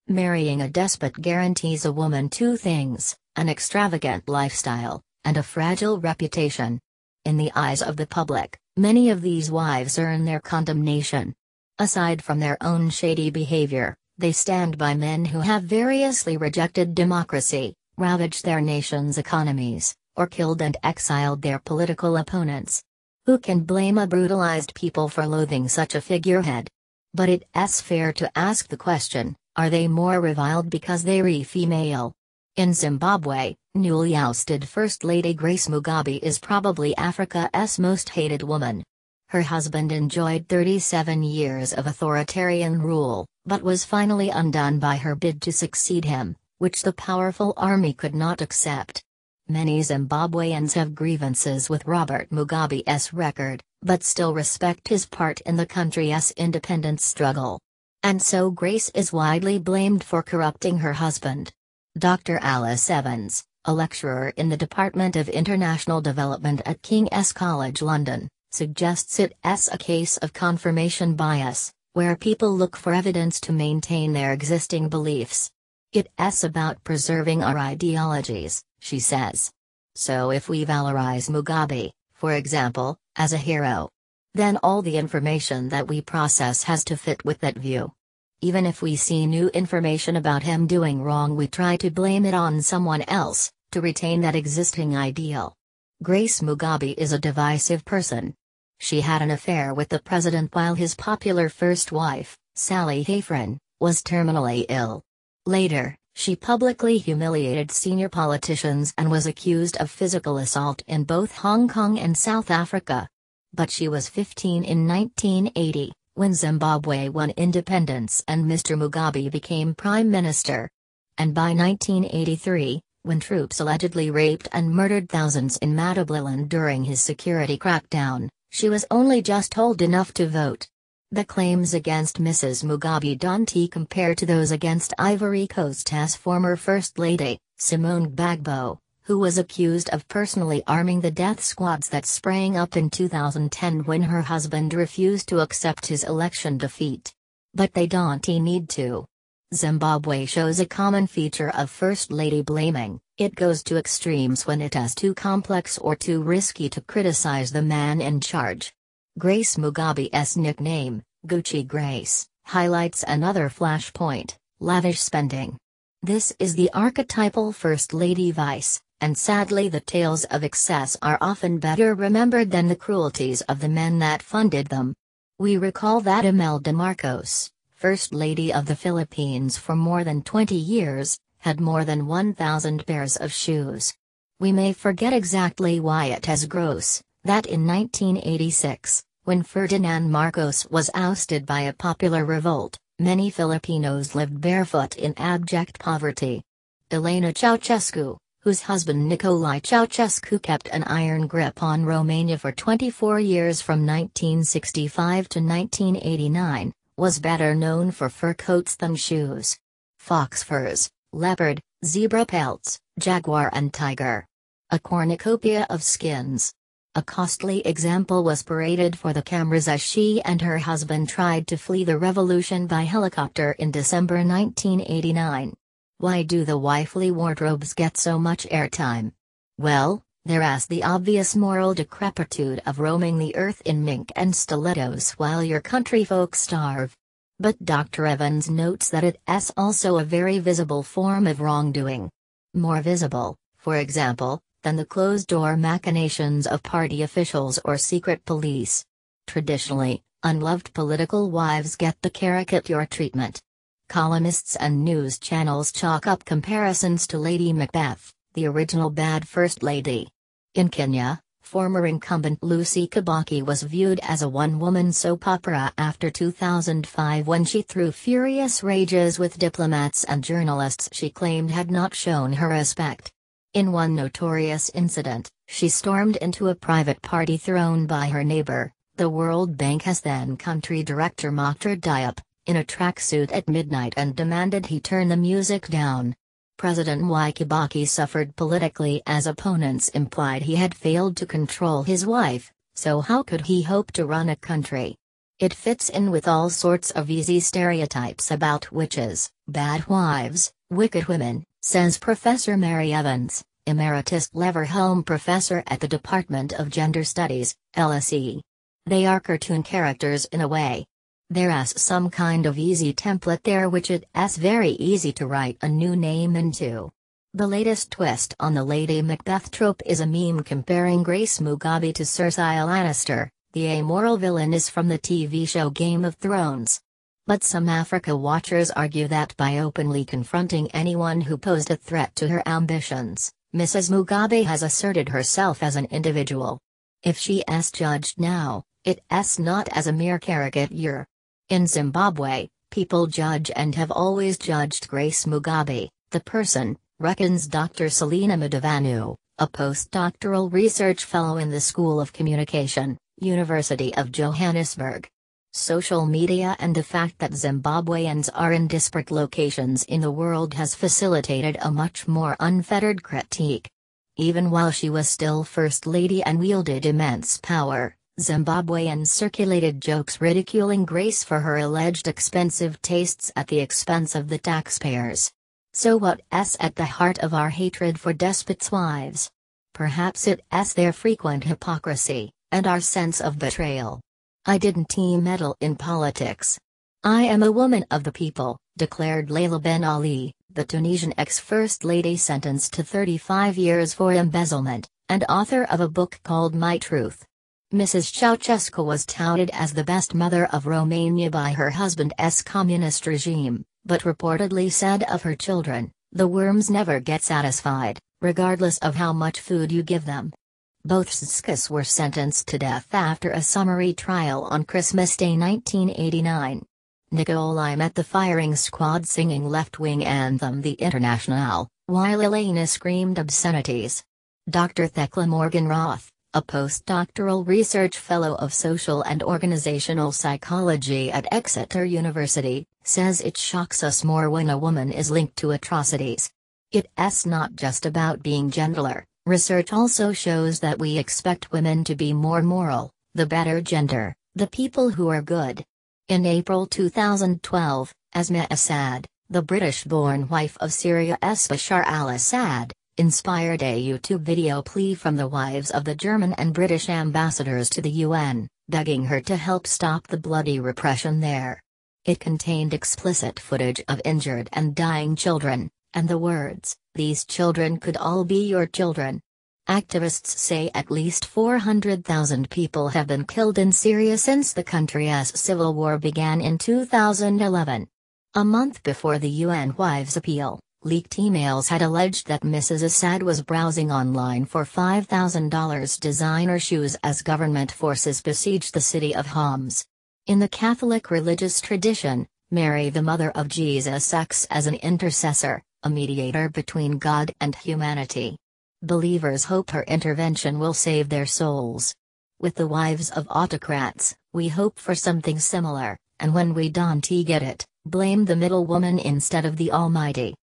Marrying a despot guarantees a woman two things: an extravagant lifestyle, and a fragile reputation. In the eyes of the public, many of these wives earn their condemnation. Aside from their own shady behavior, they stand by men who have variously rejected democracy, ravaged their nation's economies, or killed and exiled their political opponents. Who can blame a brutalized people for loathing such a figurehead? But it's fair to ask the question, are they more reviled because they're female? In Zimbabwe, newly ousted First Lady Grace Mugabe is probably Africa's most hated woman. Her husband enjoyed 37 years of authoritarian rule, but was finally undone by her bid to succeed him, which the powerful army could not accept. Many Zimbabweans have grievances with Robert Mugabe's record, but still respect his part in the country's independence struggle. And so Grace is widely blamed for corrupting her husband. Dr. Alice Evans, a lecturer in the Department of International Development at King's College London, suggests it's a case of confirmation bias, where people look for evidence to maintain their existing beliefs. It's about preserving our ideologies, she says. So if we valorize Mugabe, for example, as a hero, then all the information that we process has to fit with that view. Even if we see new information about him doing wrong, we try to blame it on someone else, to retain that existing ideal. Grace Mugabe is a divisive person. She had an affair with the president while his popular first wife, Sally Hayfron, was terminally ill. Later, she publicly humiliated senior politicians and was accused of physical assault in both Hong Kong and South Africa. But she was 15 in 1980, when Zimbabwe won independence and Mr. Mugabe became prime minister. And by 1983, when troops allegedly raped and murdered thousands in Matabeleland during his security crackdown, she was only just old enough to vote. The claims against Mrs. Mugabe don't compare to those against Ivory Coast's former First Lady, Simone Gbagbo, who was accused of personally arming the death squads that sprang up in 2010 when her husband refused to accept his election defeat. But they don't need to. Zimbabwe shows a common feature of First Lady blaming: it goes to extremes when it is too complex or too risky to criticize the man in charge. Grace Mugabe's nickname, Gucci Grace, highlights another flashpoint: lavish spending. This is the archetypal First Lady vice, and sadly the tales of excess are often better remembered than the cruelties of the men that funded them. We recall that Imelda Marcos, First Lady of the Philippines for more than 20 years, had more than 1,000 pairs of shoes. We may forget exactly why it is gross that in 1986, when Ferdinand Marcos was ousted by a popular revolt, many Filipinos lived barefoot in abject poverty. Elena Ceausescu, whose husband Nicolae Ceausescu kept an iron grip on Romania for 24 years from 1965 to 1989, was better known for fur coats than shoes. Fox furs, leopard, zebra pelts, jaguar and tiger. A cornucopia of skins. A costly example was paraded for the cameras as she and her husband tried to flee the revolution by helicopter in December 1989. Why do the wifely wardrobes get so much airtime? Well, there's the obvious moral decrepitude of roaming the earth in mink and stilettos while your country folk starve. But Dr. Evans notes that it's also a very visible form of wrongdoing. More visible, for example, than the closed-door machinations of party officials or secret police. Traditionally, unloved political wives get the caricature treatment. Columnists and news channels chalk up comparisons to Lady Macbeth, the original bad First Lady. In Kenya, former incumbent Lucy Kibaki was viewed as a one-woman soap opera after 2005 when she threw furious rages with diplomats and journalists she claimed had not shown her respect. In one notorious incident, she stormed into a private party thrown by her neighbor, the World Bank's then-country director Makhtar Diop, in a tracksuit at midnight and demanded he turn the music down. President Mwai Kibaki suffered politically as opponents implied he had failed to control his wife, so how could he hope to run a country? It fits in with all sorts of easy stereotypes about witches, bad wives, wicked women, says Professor Mary Evans, Emeritus Leverhulme Professor at the Department of Gender Studies, LSE. They are cartoon characters in a way. There's some kind of easy template there which it's very easy to write a new name into. The latest twist on the Lady Macbeth trope is a meme comparing Grace Mugabe to Cersei Lannister, the amoral villainess from the TV show Game of Thrones. But some Africa watchers argue that by openly confronting anyone who posed a threat to her ambitions, Mrs. Mugabe has asserted herself as an individual. If she's judged now, it's not as a mere caricature. In Zimbabwe, people judge and have always judged Grace Mugabe, the person, reckons Dr. Selina Madavanu, a postdoctoral research fellow in the School of Communication, University of Johannesburg. Social media and the fact that Zimbabweans are in disparate locations in the world has facilitated a much more unfettered critique. Even while she was still First Lady and wielded immense power, Zimbabweans circulated jokes ridiculing Grace for her alleged expensive tastes at the expense of the taxpayers. So what's at the heart of our hatred for despots' wives? Perhaps it's their frequent hypocrisy, and our sense of betrayal. I didn't meddle in politics. I am a woman of the people, declared Leila Ben Ali, the Tunisian ex-First Lady sentenced to 35 years for embezzlement, and author of a book called My Truth. Mrs. Ceausescu was touted as the best mother of Romania by her husband's communist regime, but reportedly said of her children, "The worms never get satisfied, regardless of how much food you give them." Both Ceausescus were sentenced to death after a summary trial on Christmas Day 1989. Nicolai met the firing squad singing left-wing anthem The Internationale, while Elena screamed obscenities. Dr. Thekla Morgan-Roth, a postdoctoral research fellow of social and organizational psychology at Exeter University, says it shocks us more when a woman is linked to atrocities. It's not just about being gentler. Research also shows that we expect women to be more moral, the better gender, the people who are good. In April 2012, Asma Assad, the British-born wife of Syria's Bashar al-Assad, inspired a YouTube video plea from the wives of the German and British ambassadors to the UN, begging her to help stop the bloody repression there. It contained explicit footage of injured and dying children, and the words, "These children could all be your children." Activists say at least 400,000 people have been killed in Syria since the country's civil war began in 2011. A month before the UN wives' appeal, leaked emails had alleged that Mrs. Assad was browsing online for $5,000 designer shoes as government forces besieged the city of Homs. In the Catholic religious tradition, Mary the Mother of Jesus acts as an intercessor, a mediator between God and humanity. Believers hope her intervention will save their souls. With the wives of autocrats, we hope for something similar, and when we don't get it, blame the middle woman instead of the Almighty.